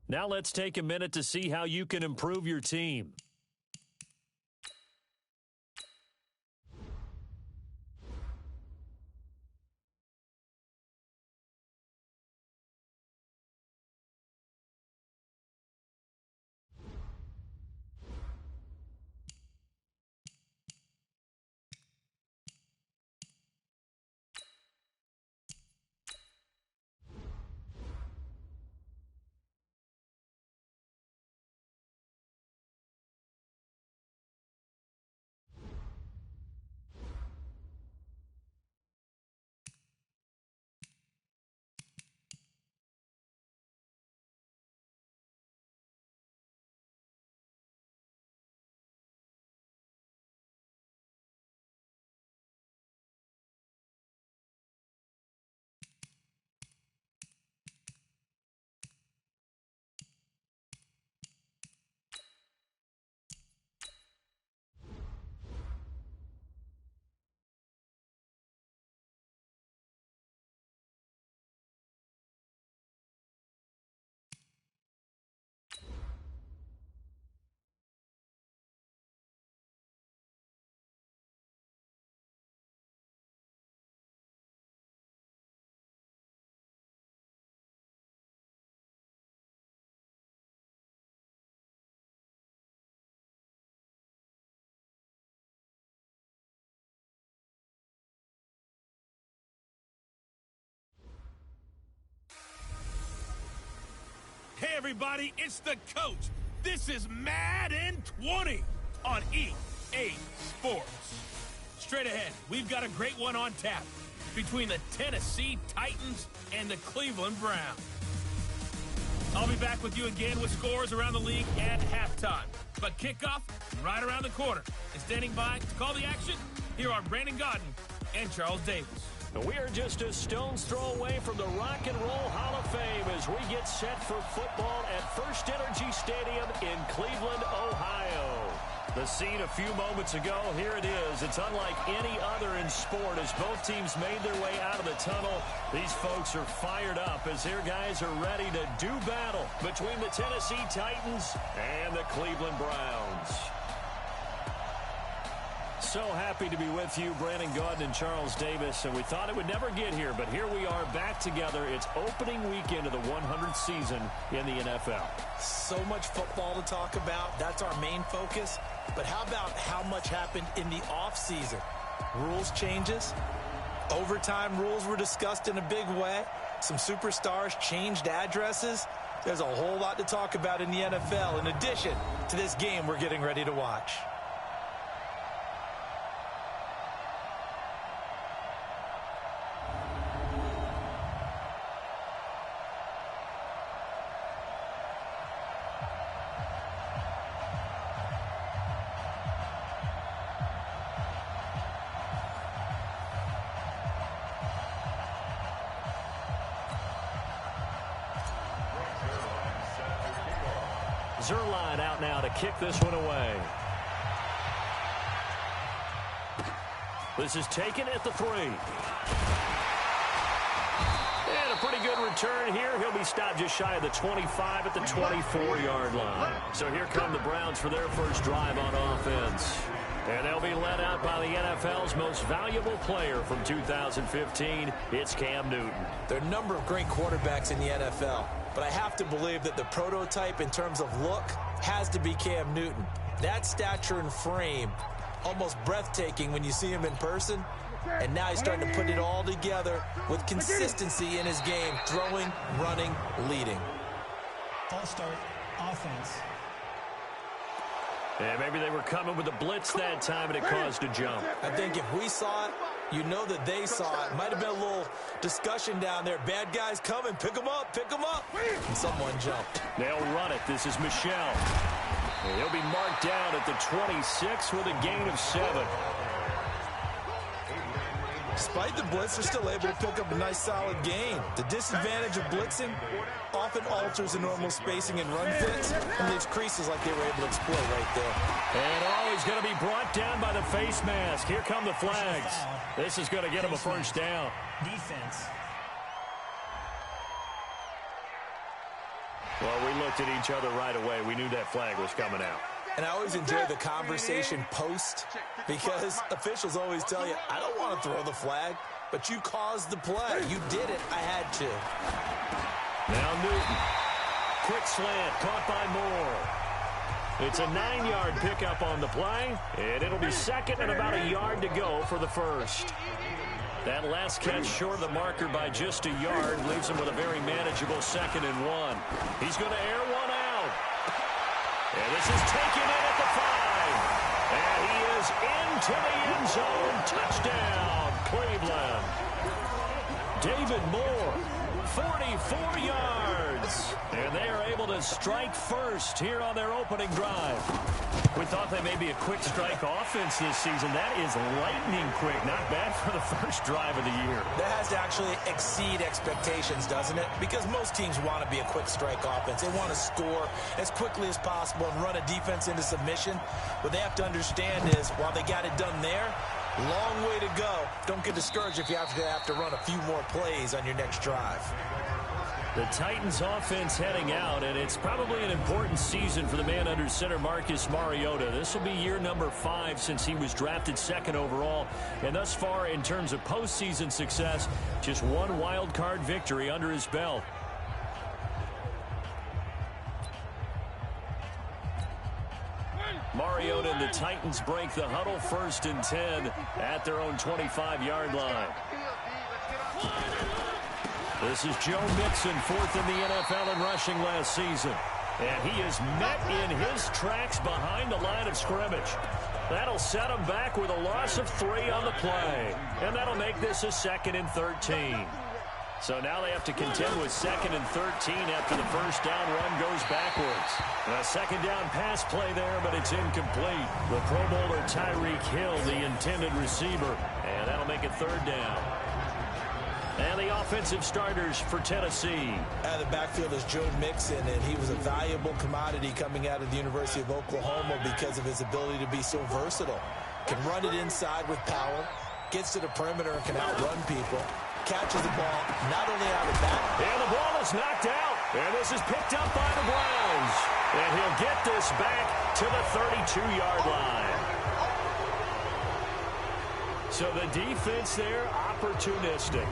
Now let's take a minute to see how you can improve your team. Hey everybody, it's the coach. This is Madden 20 on EA Sports. Straight ahead, we've got a great one on tap between the Tennessee Titans and the Cleveland Browns. I'll be back with you again with scores around the league at halftime. But kickoff right around the corner. And standing by to call the action, here are Brandon Gaudin and Charles Davis. We are just a stone's throw away from the Rock and Roll Hall of Fame as we get set for football at First Energy Stadium in Cleveland, Ohio. The scene a few moments ago, here it is. It's unlike any other in sport as both teams made their way out of the tunnel. These folks are fired up as their guys are ready to do battle between the Tennessee Titans and the Cleveland Browns. So happy to be with you, Brandon Gaudin and Charles Davis, and we thought it would never get here, but here we are back together. It's opening weekend of the 100th season in the NFL. So much football to talk about. That's our main focus. But how about how much happened in the offseason? Rules changes. Overtime rules were discussed in a big way. Some superstars changed addresses. There's a whole lot to talk about in the NFL in addition to this game we're getting ready to watch. Zuerlein out now to kick this one away. This is taken at the 3. And a pretty good return here. He'll be stopped just shy of the 25 at the 24-yard line. So here come the Browns for their first drive on offense. And they'll be led out by the NFL's most valuable player from 2015. It's Cam Newton. There are a number of great quarterbacks in the NFL, but I have to believe that the prototype in terms of look has to be Cam Newton. That stature and frame, almost breathtaking when you see him in person. And now he's starting to put it all together with consistency in his game, throwing, running, leading. False start, offense. And maybe they were coming with a blitz that time, and it caused a jump. I think if we saw it, you know that they saw it. Might have been a little discussion down there. Bad guys coming. Pick them up. Pick them up. And someone jumped. They'll run it. This is Michel. And he'll be marked down at the 26 with a gain of 7. Despite the blitz, they're still able to pick up a nice, solid gain. The disadvantage of blitzing often alters the normal spacing and run fits and leaves creases like they were able to exploit right there. And he's going to be brought down by the face mask. Here come the flags. This is going to get him a first down. Defense. Well, we looked at each other right away. We knew that flag was coming out. And I always enjoy the conversation post because officials always tell you, I don't want to throw the flag, but you caused the play. You did it. I had to. Now Newton. Quick slant caught by Moore. It's a 9-yard pickup on the play, and it'll be second and about a yard to go for the first. That last catch short of the marker by just a yard leaves him with a very manageable 2nd and 1. He's going to air one out. And this is taken in at the 5. And he is into the end zone. Touchdown, Cleveland. David Moore, 44 yards. And they are able to strike first here on their opening drive. We thought they may be a quick strike offense this season. That is lightning quick. Not bad for the first drive of the year. That has to actually exceed expectations, doesn't it? Because most teams want to be a quick strike offense. They want to score as quickly as possible and run a defense into submission. What they have to understand is while they got it done there, long way to go. Don't get discouraged if you have to run a few more plays on your next drive. The Titans offense heading out, and it's probably an important season for the man under center, Marcus Mariota. This will be year number 5 since he was drafted 2nd overall. And thus far, in terms of postseason success, just one wild card victory under his belt. Mariota and the Titans break the huddle 1st and 10 at their own 25-yard line. This is Joe Mixon, 4th in the NFL in rushing last season. And he is met in his tracks behind the line of scrimmage. That'll set him back with a loss of 3 on the play. And that'll make this a 2nd and 13. So now they have to contend with 2nd and 13 after the first down run goes backwards. A 2nd down pass play there, but it's incomplete. The Pro Bowler Tyreek Hill, the intended receiver. And that'll make it 3rd down. And the offensive starters for Tennessee. Out of the backfield is Joe Mixon, and he was a valuable commodity coming out of the University of Oklahoma because of his ability to be so versatile. Can run it inside with power, gets to the perimeter and can outrun people, catches the ball not only out of that. And the ball is knocked out. And this is picked up by the Browns. And he'll get this back to the 32-yard line. So the defense there, opportunistic.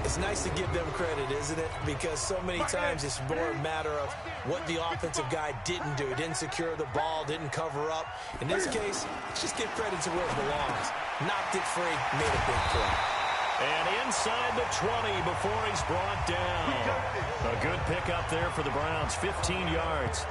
It's nice to give them credit, isn't it? Because so many times it's more a matter of what the offensive guy didn't do. Didn't secure the ball, didn't cover up. In this case, let's just give credit to where it belongs. Knocked it free, made a big play. And inside the 20 before he's brought down. A good pickup there for the Browns, 15 yards.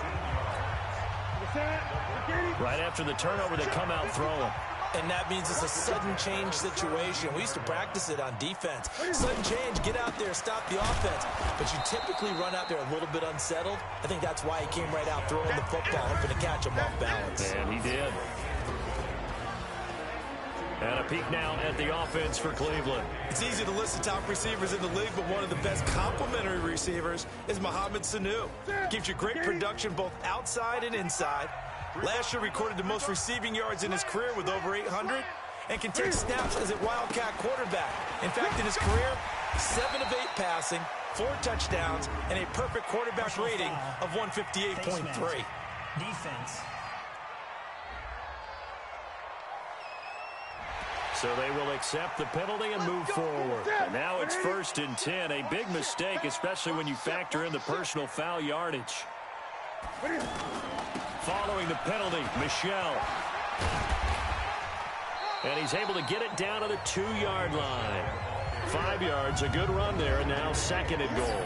Right after the turnover, they come out throwing. And that means it's a sudden change situation. We used to practice it on defense. Sudden change, get out there, stop the offense. But you typically run out there a little bit unsettled. I think that's why he came right out throwing the football, hoping to catch him off balance. And he did. And a peek now at the offense for Cleveland. It's easy to list the top receivers in the league, but one of the best complementary receivers is Mohamed Sanu. Gives you great production both outside and inside. Last year recorded the most receiving yards in his career with over 800 and can take snaps as a Wildcat quarterback. In fact, in his career, 7 of 8 passing, 4 touchdowns, and a perfect quarterback rating of 158.3. Defense. So they will accept the penalty and move forward. And now it's 1st and 10. A big mistake, especially when you factor in the personal foul yardage. Following the penalty, Michel. And he's able to get it down to the 2-yard line. 5 yards, a good run there, and now 2nd and goal.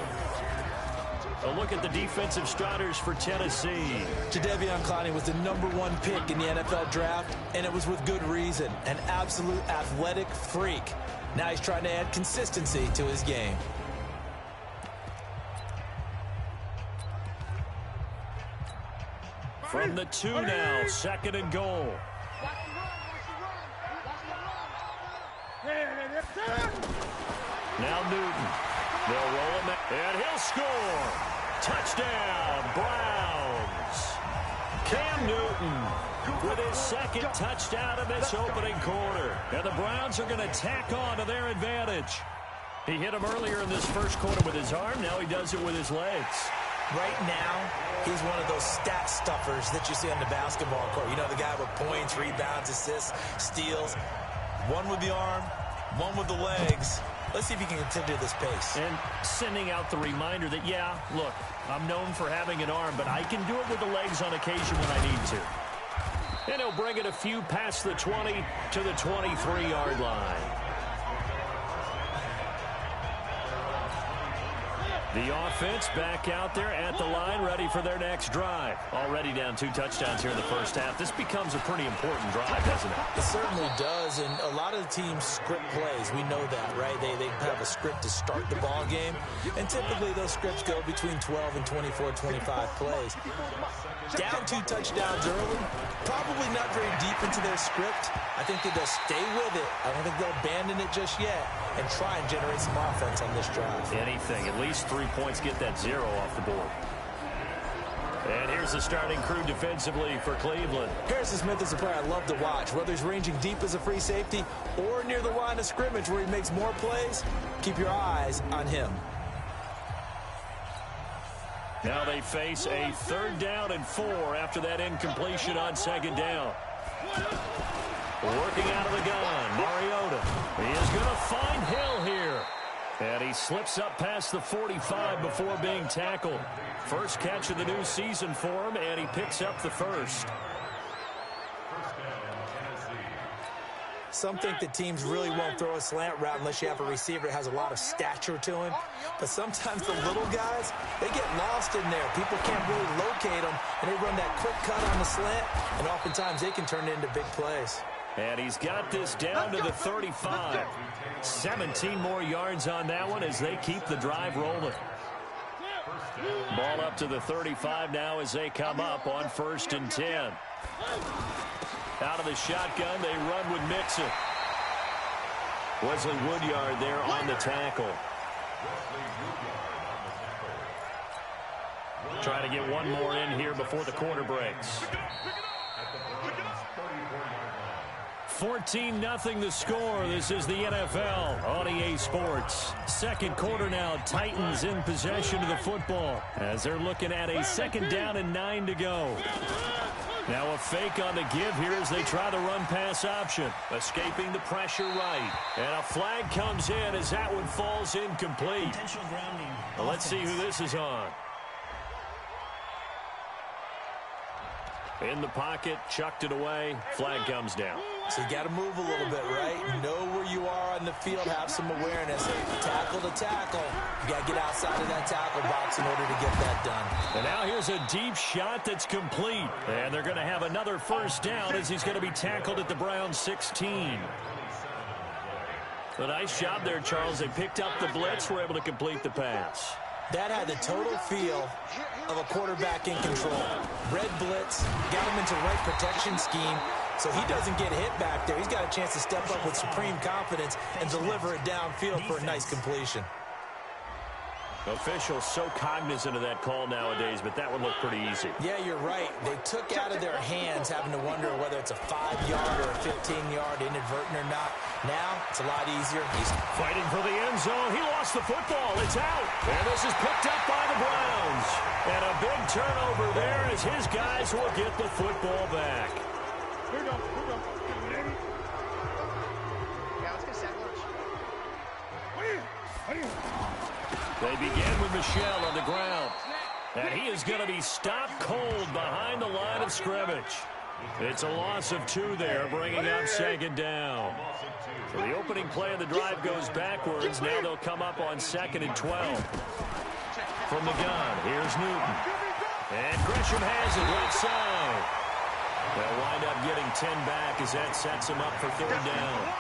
A look at the defensive starters for Tennessee. Jadeveon Clowney was the #1 pick in the NFL draft, and it was with good reason. An absolute athletic freak. Now he's trying to add consistency to his game. From the 2 now, 2nd and goal. Now Newton. They'll roll him, and he'll score. Touchdown, Browns. Cam Newton with his 2nd touchdown in this opening quarter. And the Browns are going to tack on to their advantage. He hit him earlier in this first quarter with his arm. Now he does it with his legs. Right now, he's one of those stat stuffers that you see on the basketball court. You know, the guy with points, rebounds, assists, steals. One with the arm, one with the legs. Let's see if he can continue this pace. And sending out the reminder that, yeah, look, I'm known for having an arm, but I can do it with the legs on occasion when I need to. And he'll bring it a few past the 20 to the 23-yard line. The offense back out there at the line, ready for their next drive. Already down 2 touchdowns here in the first half. This becomes a pretty important drive, doesn't it? It certainly does, and a lot of the teams script plays. We know that, right? They have a script to start the ball game, and typically those scripts go between 12 and 24, 25 plays. Down 2 touchdowns early, probably not very deep into their script. I think that they'll stay with it. I don't think they'll abandon it just yet and try and generate some offense on this drive. Anything, at least 3 points, get that 0 off the board. And here's the starting crew defensively for Cleveland. Harrison Smith is a player I love to watch. Whether he's ranging deep as a free safety or near the line of scrimmage where he makes more plays, keep your eyes on him. Now they face a 3rd down and 4 after that incompletion on 2nd down. Working out of the gun, Mariota. He is going to find Hill here. And he slips up past the 45 before being tackled. First catch of the new season for him, and he picks up the first. Some think that teams really won't throw a slant route unless you have a receiver that has a lot of stature to him. But sometimes the little guys, they get lost in there. People can't really locate them, and they run that quick cut on the slant, and oftentimes they can turn it into big plays. And he's got this down to the 35. 17 more yards on that one as they keep the drive rolling. Ball up to the 35 now as they come up on 1st and 10. Out of the shotgun, they run with Mixon. Wesley Woodyard there on the tackle. Try to get one more in here before the quarter breaks. 14-0 the score. This is the NFL on EA Sports. Second quarter now. Titans in possession of the football as they're looking at a 2nd down and 9 to go. Now a fake on the give here as they try the run-pass option. Escaping the pressure right. And a flag comes in as that one falls incomplete. Intentional grounding. Well, let's see who this is on. In the pocket, chucked it away. Flag comes down. So you got to move a little bit, right? Know where you are on the field, have some awareness. Tackle to tackle. You got to get outside of that tackle box in order to get that done. And now here's a deep shot that's complete. And they're going to have another 1st down as he's going to be tackled at the Browns 16. A nice job there, Charles. They picked up the blitz, were able to complete the pass. That had the total feel of a quarterback in control. Red blitz, got him into the right protection scheme, so he doesn't get hit back there. He's got a chance to step up with supreme confidence and deliver it downfield for a nice completion. Officials so cognizant of that call nowadays, but that one looked pretty easy. Yeah, you're right. They took out of their hands having to wonder whether it's a 5-yard or a 15-yard inadvertent or not. Now, it's a lot easier. He's fighting for the end zone. He lost the football. It's out. And this is picked up by the Browns. And a big turnover there as his guys will get the football back. Here we go. Yeah, let's get a sandwich. They begin with Michel on the ground. And he is going to be stopped cold behind the line of scrimmage. It's a loss of 2 there, bringing up 2nd down. So the opening play of the drive goes backwards. Now they'll come up on 2nd and 12. From the gun, here's Newton. And Gresham has it right side. They'll wind up getting 10 back as that sets them up for 3rd down.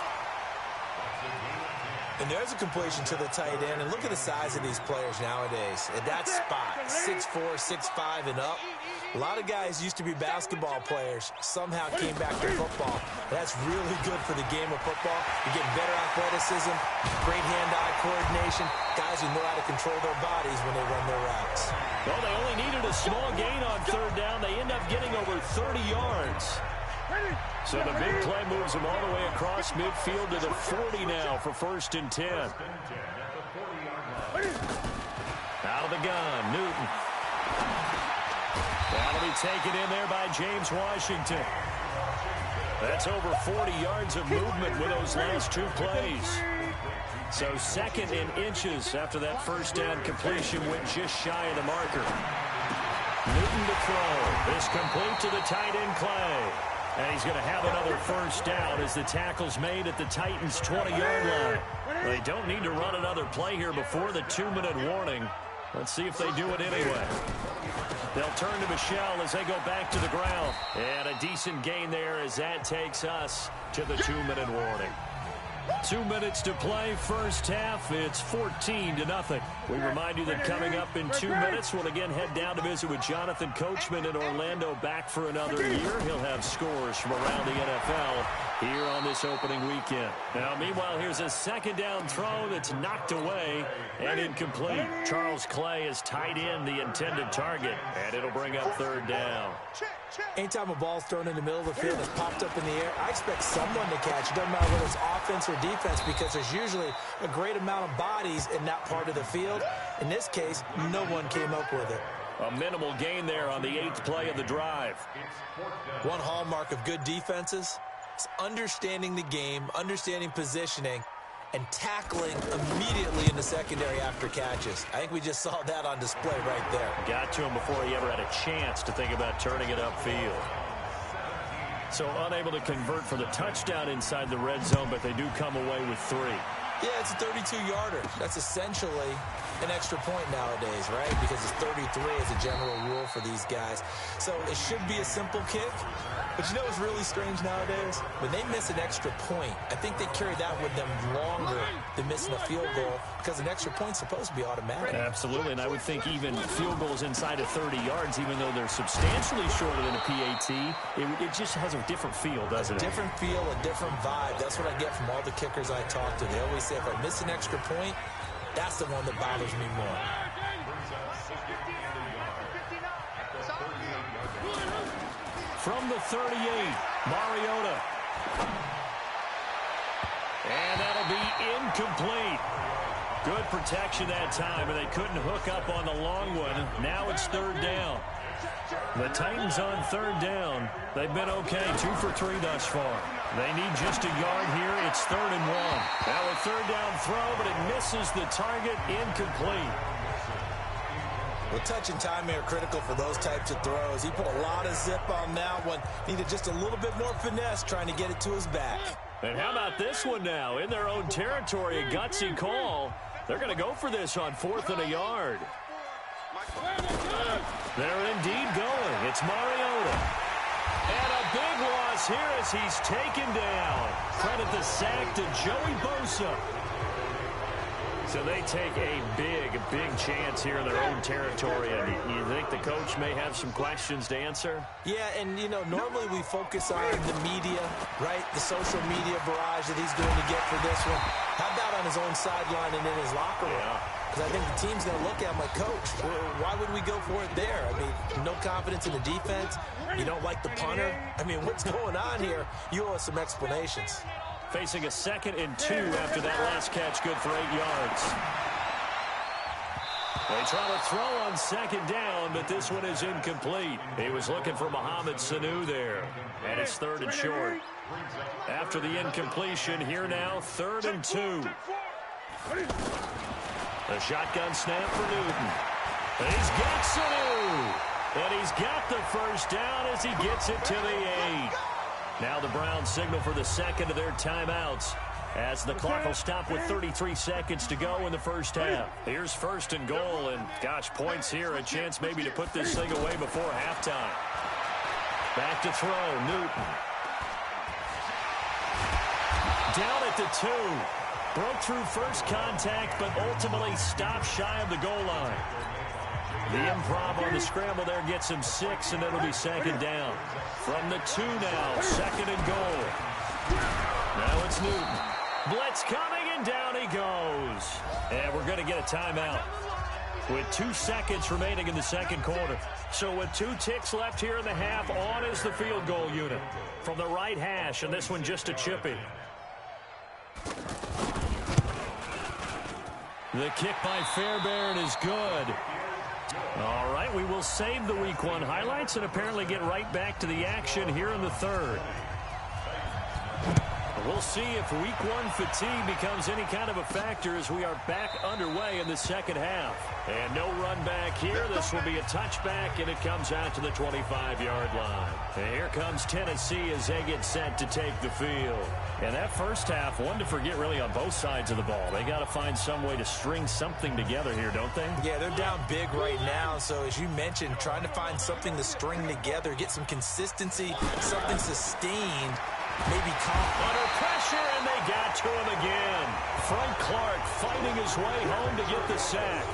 And there's a completion to the tight end. And look at the size of these players nowadays. At that spot, 6'4", 6'5", and up. A lot of guys used to be basketball players, somehow came back to football. That's really good for the game of football. You get better athleticism, great hand-eye coordination, guys who know how to control their bodies when they run their routes. Well, they only needed a small gain on 3rd down. They end up getting over 30 yards. So the big play moves them all the way across midfield to the 40 now for 1st and 10. Out of the gun, Newton. That'll be taken in there by James Washington. That's over 40 yards of movement with those last 2 plays. So 2nd and inches after that first down completion went just shy of the marker. Newton to throw. This complete to the tight end Clay. And he's going to have another first down as the tackle's made at the Titans' 20-yard line. They don't need to run another play here before the 2-minute warning. Let's see if they do it anyway. They'll turn to Michel as they go back to the ground. And a decent gain there as that takes us to the 2-minute warning. 2 minutes to play, first half. It's 14-0. We remind you that coming up in 2 minutes, we'll again head down to visit with Jonathan Coachman in Orlando, back for another year. He'll have scores from around the NFL here on this opening weekend. Now, meanwhile, here's a second down throw that's knocked away and incomplete. Charles Clay has tied in the intended target, and it'll bring up 3rd down. Anytime a ball's thrown in the middle of the field, it's popped up in the air, I expect someone to catch. It doesn't matter whether it's offense or defense, because there's usually a great amount of bodies in that part of the field. In this case, no one came up with it. A minimal gain there on the 8th play of the drive. One hallmark of good defenses is understanding the game, understanding positioning, and tackling immediately in the secondary after catches. I think we just saw that on display right there. Got to him before he ever had a chance to think about turning it upfield. So unable to convert for the touchdown inside the red zone, but they do come away with 3. Yeah, it's a 32-yarder. That's essentially an extra point nowadays, right? Because it's 33 as a general rule for these guys. So it should be a simple kick. But you know what's really strange nowadays? When they miss an extra point, I think they carry that with them longer than missing a field goal, because an extra point's supposed to be automatic. Absolutely, and I would think even field goals inside of 30 yards, even though they're substantially shorter than a PAT, it just has a different feel, doesn't it? A different feel, a different vibe. That's what I get from all the kickers I talk to. They always say, if I miss an extra point, that's the one that bothers me more. From the 38, Mariota. And that'll be incomplete. Good protection that time, and they couldn't hook up on the long one. Now it's 3rd down. The Titans on 3rd down. They've been okay, 2 for 3 thus far. They need just a yard here. It's 3rd and 1. Now a 3rd down throw, but it misses the target, incomplete. Well, touch and time are critical for those types of throws. He put a lot of zip on that one. Needed just a little bit more finesse trying to get it to his back. And how about this one now? In their own territory, a gutsy call. They're going to go for this on 4th and a yard. They're indeed going. It's Mariota. And a big loss here as he's taken down. Credit the sack to Joey Bosa. So they take a big chance here in their own territory. And you think the coach may have some questions to answer? Yeah, and, you know, normally we focus on the media, right? The social media barrage that he's going to get for this one. How about on his own sideline and in his locker room? Because I think the team's going to look at him like, Coach, why would we go for it there? I mean, no confidence in the defense. You don't like the punter. I mean, what's going on here? You owe us some explanations. Facing a 2nd and 2 after that last catch, good for 8 yards. They try to throw on 2nd down, but this one is incomplete. He was looking for Mohamed Sanu there, and it's 3rd and short. After the incompletion, here now, 3rd and 2. The shotgun snap for Newton. And he's got Sanu. And he's got the first down as he gets it to the 8. Now the Browns signal for the 2nd of their timeouts as the clock will stop with 33 seconds to go in the first half. Here's 1st and goal, and gosh, points here, a chance maybe to put this thing away before halftime. Back to throw, Newton. Down at the 2. Broke through first contact, but ultimately stopped shy of the goal line. The improv on the scramble there gets him 6, and it'll be 2nd down. From the 2 now, 2nd and goal. Now it's Newton. Blitz coming, and down he goes. And we're going to get a timeout with 2 seconds remaining in the 2nd quarter. So with 2 ticks left here in the half, on is the field goal unit from the right hash, and this one just a chippy. The kick by Fairbairn is good. All right, we will save the Week 1 highlights and apparently get right back to the action here in the third. We'll see if Week 1 fatigue becomes any kind of a factor as we are back underway in the second half. And no run back here. This will be a touchback, and it comes out to the 25-yard line. And here comes Tennessee as they get set to take the field. And that first half, one to forget really on both sides of the ball. They got to find some way to string something together here, don't they? Yeah, they're down big right now. So as you mentioned, trying to find something to string together, get some consistency, something sustained. Maybe under pressure, and they got to him again. Frank Clark fighting his way home to get the sack.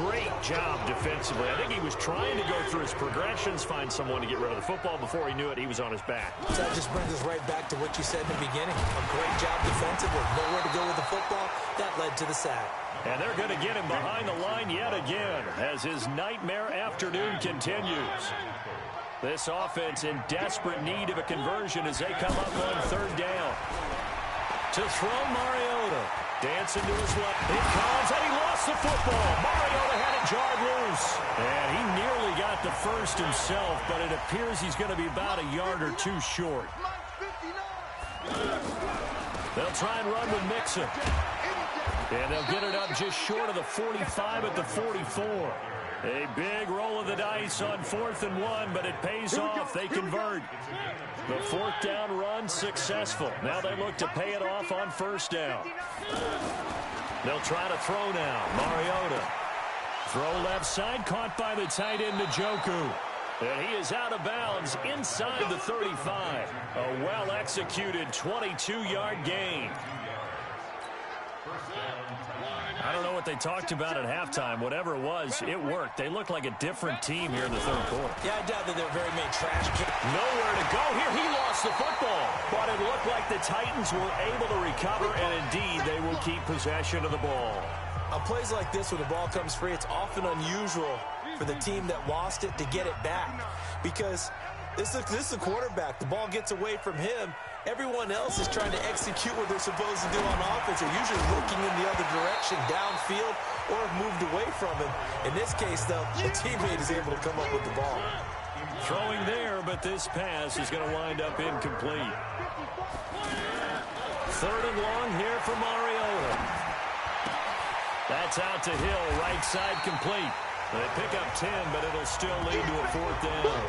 Great job defensively. I think he was trying to go through his progressions, find someone to get rid of the football. Before he knew it, he was on his back. So that just brings us right back to what you said in the beginning. A great job defensively. Nowhere to go with the football. That led to the sack. And they're going to get him behind the line yet again as his nightmare afternoon continues. This offense in desperate need of a conversion as they come up on third down. To throw, Mariota. Dancing to his left. It comes, and he lost the football. Mariota had it jarred loose. And he nearly got the first himself, but it appears he's going to be about a yard or two short. They'll try and run with Mixon. And they'll get it up just short of the 45 at the 44. A big roll of the dice on 4th and 1, but it pays off. They convert. The 4th down run successful. Now they look to pay it off on 1st down. They'll try to throw now. Mariota. Throw left side, caught by the tight end, Njoku. And he is out of bounds inside the 35. A well-executed 22-yard gain. I don't know what they talked about at halftime. Whatever it was, it worked. They look like a different team here in the third quarter. Yeah, I doubt that there are very many trash cans. Nowhere to go here. He lost the football. But it looked like the Titans were able to recover, and indeed, they will keep possession of the ball. On plays like this, when the ball comes free, it's often unusual for the team that lost it to get it back. Because this is a quarterback. The ball gets away from him. Everyone else is trying to execute what they're supposed to do on offense. They're usually looking in the other direction, downfield, or have moved away from him. In this case, though, the teammate is able to come up with the ball. Throwing there, but this pass is going to wind up incomplete. 3rd and long here for Mariota. That's out to Hill, right side complete. They pick up 10, but it'll still lead to a 4th down.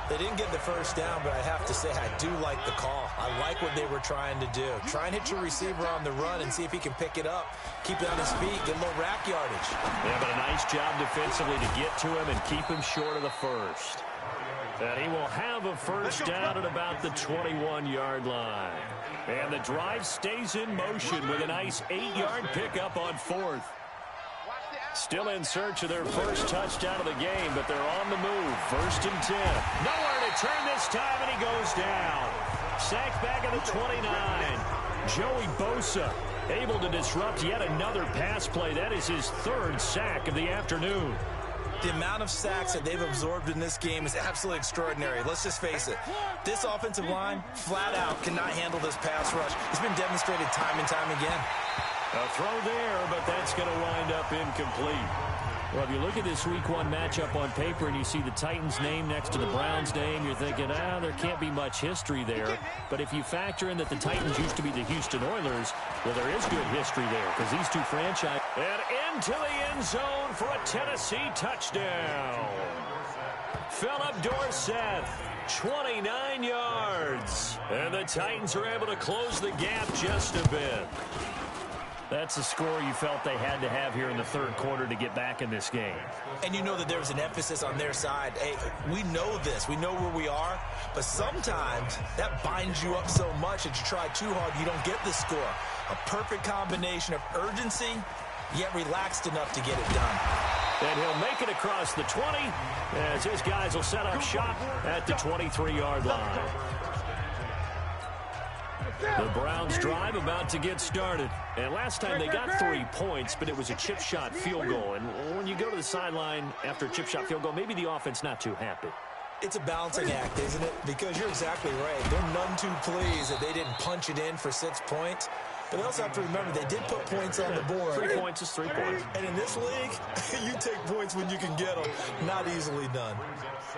They didn't get the first down, but I have to say I do like the call. I like what they were trying to do. Try and hit your receiver on the run and see if he can pick it up. Keep it on his feet, get a little rack yardage. Yeah, but a nice job defensively to get to him and keep him short of the first. And he will have a first down at about the 21-yard line. And the drive stays in motion with a nice 8-yard pickup on 4th. Still in search of their first touchdown of the game, but they're on the move. 1st and 10. Nowhere to turn this time, and he goes down. Sacked back at the 29. Joey Bosa able to disrupt yet another pass play. That is his 3rd sack of the afternoon. The amount of sacks that they've absorbed in this game is absolutely extraordinary. Let's just face it. This offensive line, flat out, cannot handle this pass rush. It's been demonstrated time and time again. A throw there, but that's going to wind up incomplete. Well, if you look at this Week 1 matchup on paper and you see the Titans' name next to the Browns' name, you're thinking, there can't be much history there. But if you factor in that the Titans used to be the Houston Oilers, well, there is good history there because these two franchises. And into the end zone for a Tennessee touchdown. Philip Dorsett, 29 yards. And the Titans are able to close the gap just a bit. That's a score you felt they had to have here in the third quarter to get back in this game. And you know that there was an emphasis on their side. Hey, we know this. We know where we are. But sometimes that binds you up so much that you try too hard, you don't get the score. A perfect combination of urgency, yet relaxed enough to get it done. And he'll make it across the 20 as his guys will set up shop at the 23-yard line. The Browns drive about to get started. And last time they got 3 points, but it was a chip shot field goal. And when you go to the sideline after a chip shot field goal, maybe the offense not too happy. It's a balancing act, isn't it? Because you're exactly right. They're none too pleased that they didn't punch it in for 6 points. But they also have to remember they did put points on the board. 3 points is 3 points. And in this league, you take points when you can get them. Not easily done.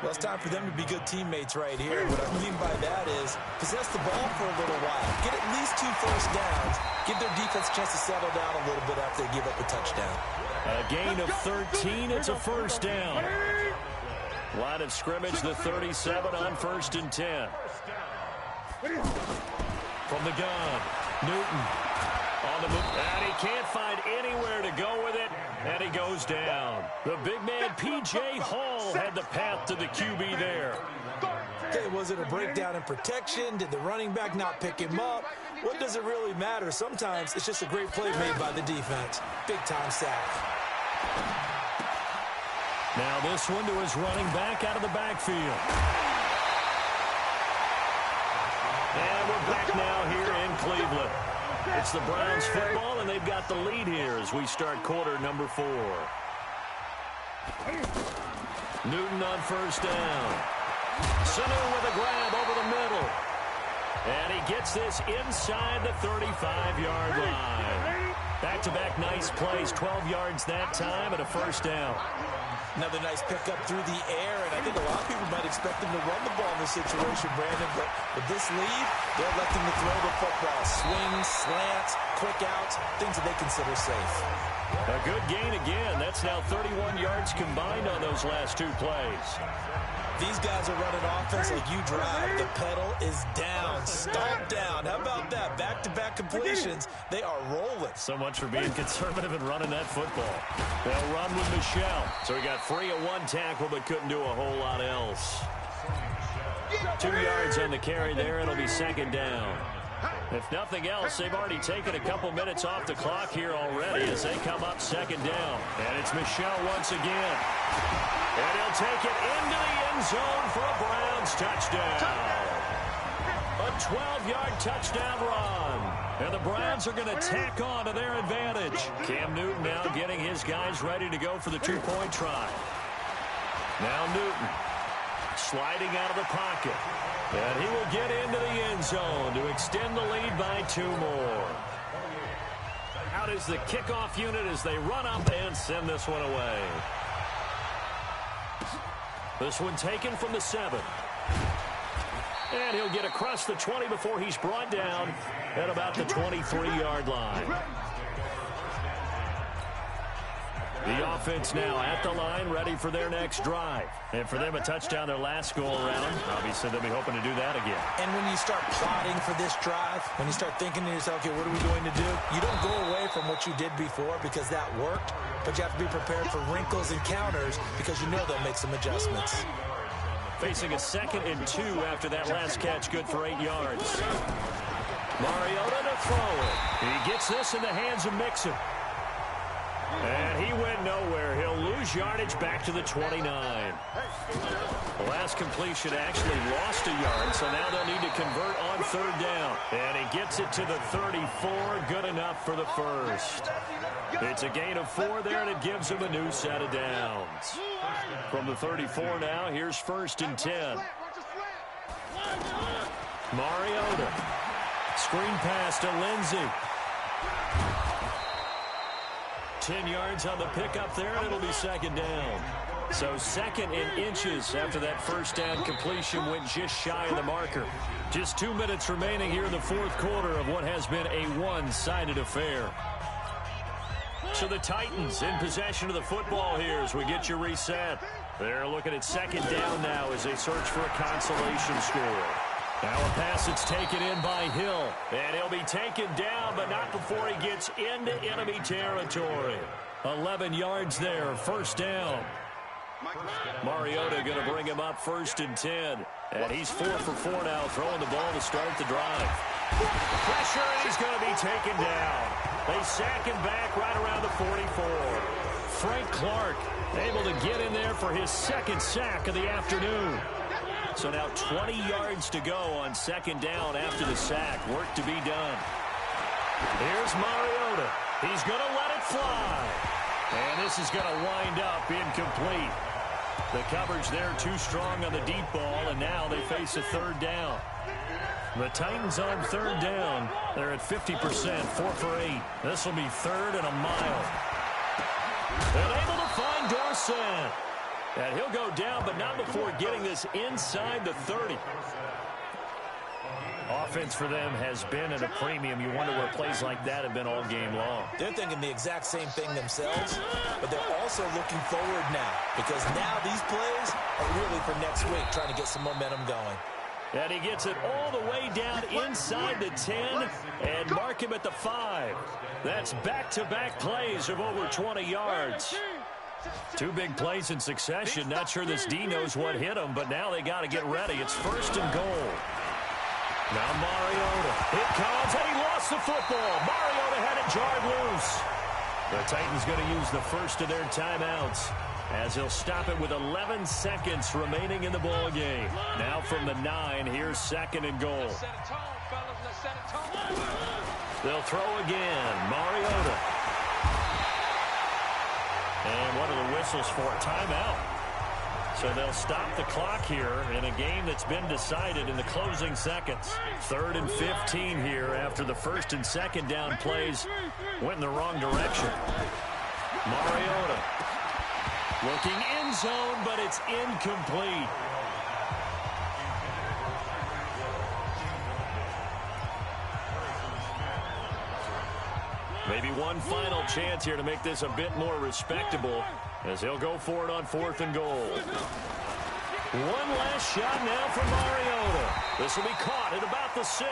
Well, it's time for them to be good teammates right here. What I mean by that is possess the ball for a little while. Get at least 2 first downs. Give their defense a chance to settle down a little bit after they give up a touchdown. A gain of 13. It's a first down. Line of scrimmage, the 37 on 1st and 10. From the gun, Newton on the move, and he can't find anywhere to go with it, and he goes down. The big man, P.J. Hall, had the path to the QB there. Okay, was it a breakdown in protection? Did the running back not pick him up? What does it really matter? Sometimes it's just a great play made by the defense. Big-time sack. Now this one to his running back out of the backfield. And we're back now here in Cleveland. It's the Browns football, and they've got the lead here as we start quarter number 4. Newton on first down. Sanu with a grab over the middle. And he gets this inside the 35-yard line. Back-to-back nice plays, 12 yards that time and a first down. Another nice pickup through the air, and I think a lot of people might expect them to run the ball in this situation, Brandon, but with this lead, they're electing to throw the football. Swings, slants, quick outs, things that they consider safe. A good gain again. That's now 31 yards combined on those last 2 plays. These guys are running offense like you drive. The pedal is down, stomped down. How about that? Back-to-back completions. They are rolling. So much for being conservative and running that football. They'll run with Michelle. So he got free of 1 tackle but couldn't do a whole lot else. 2 yards on the carry there. It'll be 2nd down. If nothing else, they've already taken a couple minutes off the clock here already as they come up 2nd down. And it's Michelle once again. And he'll take it into the end zone for a Browns touchdown. A 12-yard touchdown run. And the Browns are going to tack on to their advantage. Cam Newton now getting his guys ready to go for the 2-point try. Now Newton sliding out of the pocket. And he will get into the end zone to extend the lead by 2 more. Out is the kickoff unit as they run up and send this one away. This one taken from the 7. And he'll get across the 20 before he's brought down at about the 23-yard line. The offense now at the line, ready for their next drive. And for them, a touchdown their last go-around. Obviously, they'll be hoping to do that again. And when you start plotting for this drive, when you start thinking to yourself, okay, what are we going to do? You don't go away from what you did before because that worked, but you have to be prepared for wrinkles and counters because you know they'll make some adjustments. Facing a 2nd and 2 after that last catch, good for 8 yards. Mariota to throw it. He gets this in the hands of Mixon. And he went nowhere. He'll lose yardage back to the 29. The last completion actually lost a yard, so now they'll need to convert on 3rd down. And he gets it to the 34, good enough for the first. It's a gain of 4 there, and it gives him a new set of downs. From the 34 now, here's 1st and 10. Mariota. Screen pass to Lindsey. 10 yards on the pickup there, and it'll be 2nd down. So 2nd and inches after that first down completion went just shy of the marker. Just 2 minutes remaining here in the 4th quarter of what has been a one-sided affair. So the Titans in possession of the football here as we get you reset. They're looking at 2nd down now as they search for a consolation score. Now a pass that's taken in by Hill. And he'll be taken down, but not before he gets into enemy territory. 11 yards there, 1st down. Mariota going to bring him up 1st and 10. And he's 4 for 4 now, throwing the ball to start the drive. Pressure, and he's going to be taken down. They sack him back right around the 44. Frank Clark able to get in there for his 2nd sack of the afternoon. So now 20 yards to go on 2nd down after the sack. Work to be done. Here's Mariota. He's going to let it fly. And this is going to wind up incomplete. The coverage there too strong on the deep ball, and now they face a 3rd down. The Titans on third down. They're at 50%, 4 for 8. This will be third and a mile. And able to find Dorsett. And he'll go down, but not before getting this inside the 30. Offense for them has been at a premium. You wonder where plays like that have been all game long. They're thinking the exact same thing themselves, but they're also looking forward now because now these plays are really for next week, trying to get some momentum going. And he gets it all the way down inside the 10 and mark him at the 5. That's back-to-back plays of over 20 yards. Two big plays in succession. Not sure this D knows what hit him, but now they got to get ready. It's first and goal. Now Mariota. It comes, and he lost the football. Mariota had it jarred loose. The Titans going to use the first of their timeouts as he'll stop it with 11 seconds remaining in the ball game. Now from the 9, here's second and goal. They'll throw again. Mariota. And what are the whistles for? Timeout. So they'll stop the clock here in a game that's been decided in the closing seconds. 3rd and 15 here after the first and second down plays went in the wrong direction. Mariota looking end zone, but it's incomplete. Maybe one final chance here to make this a bit more respectable as he'll go for it on 4th and goal. One last shot now from Mariota. This will be caught at about the 6.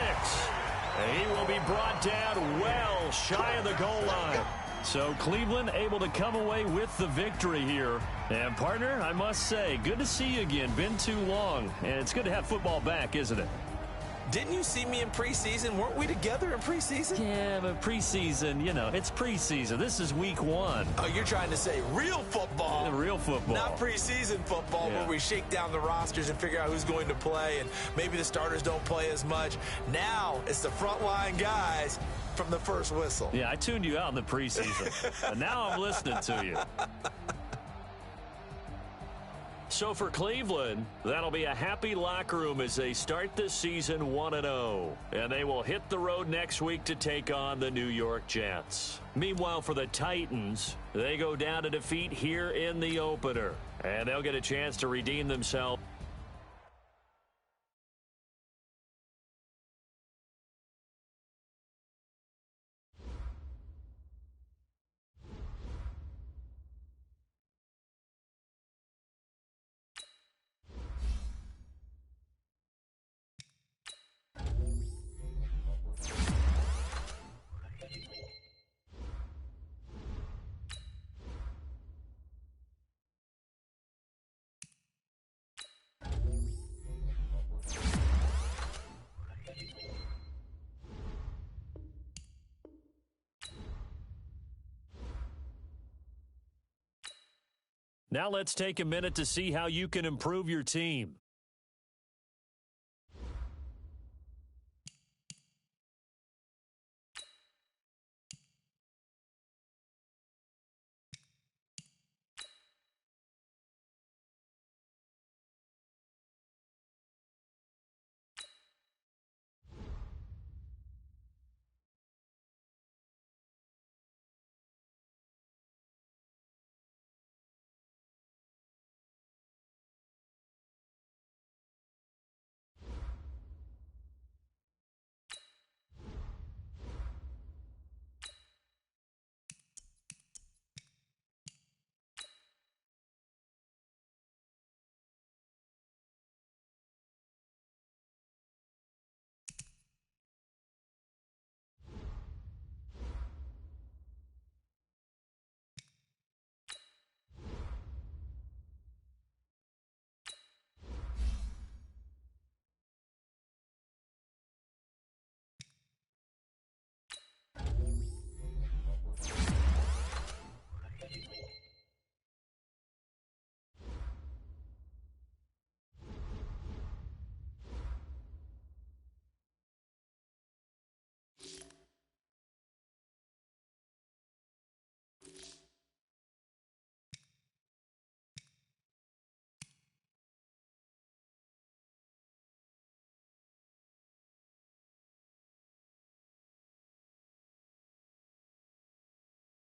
And he will be brought down well shy of the goal line. So Cleveland able to come away with the victory here. And partner, I must say, good to see you again. Been too long. And it's good to have football back, isn't it? Didn't you see me in preseason? Weren't we together in preseason? Yeah, but preseason, you know, it's preseason. This is week 1. Oh, you're trying to say real football. The real football. Not preseason football where we shake down the rosters and figure out who's going to play, and maybe the starters don't play as much. Now it's the frontline guys from the first whistle. Yeah, I tuned you out in the preseason. And now I'm listening to you. So for Cleveland, that'll be a happy locker room as they start this season 1-0. And they will hit the road next week to take on the New York Jets. Meanwhile, for the Titans, they go down to defeat here in the opener. And they'll get a chance to redeem themselves. Now let's take a minute to see how you can improve your team.